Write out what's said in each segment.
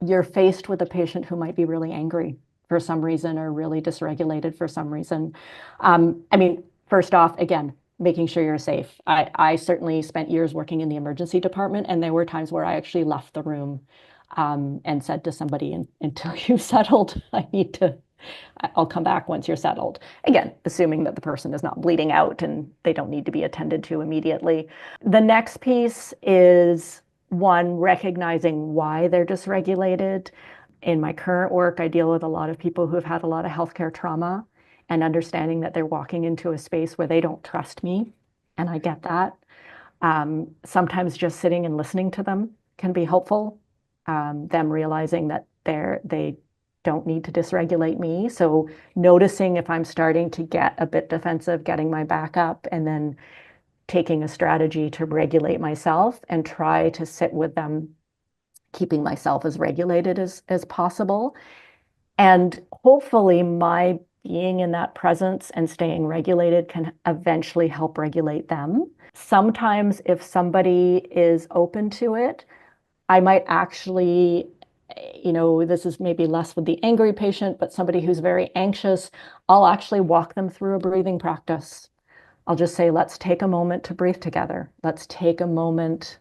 you're faced with a patient who might be really angry for some reason or really dysregulated for some reason. I mean, first off, again, making sure you're safe. I certainly spent years working in the emergency department, and there were times where I actually left the room and said to somebody, until you've settled, I'll come back once you're settled. Again, assuming that the person is not bleeding out and they don't need to be attended to immediately. The next piece is one, recognizing why they're dysregulated. In my current work, I deal with a lot of people who have had a lot of healthcare trauma, and understanding that they're walking into a space where they don't trust me. And I get that. Sometimes just sitting and listening to them can be helpful. Them realizing that they don't need to dysregulate me. So noticing if I'm starting to get a bit defensive, getting my back up, and then taking a strategy to regulate myself and try to sit with them, keeping myself as regulated as possible. And hopefully my being in that presence and staying regulated can eventually help regulate them. Sometimes if somebody is open to it, I might actually, this is maybe less with the angry patient, but somebody who's very anxious, I'll actually walk them through a breathing practice. I'll just say, let's take a moment to breathe together. Let's take a moment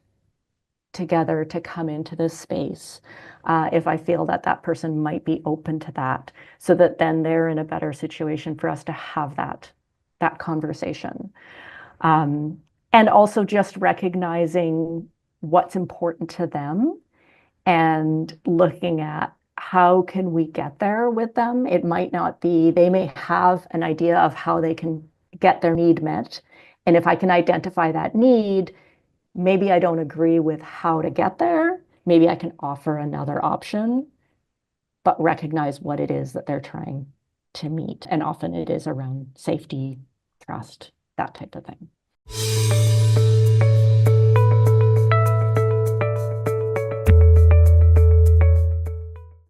together to come into this space. If I feel that that person might be open to that, so that then they're in a better situation for us to have that conversation. And also just recognizing what's important to them and looking at how can we get there with them. It might not be, they may have an idea of how they can get their need met. And if I can identify that need, maybe I don't agree with how to get there. Maybe I can offer another option, but recognize what it is that they're trying to meet. And often it is around safety, trust, that type of thing.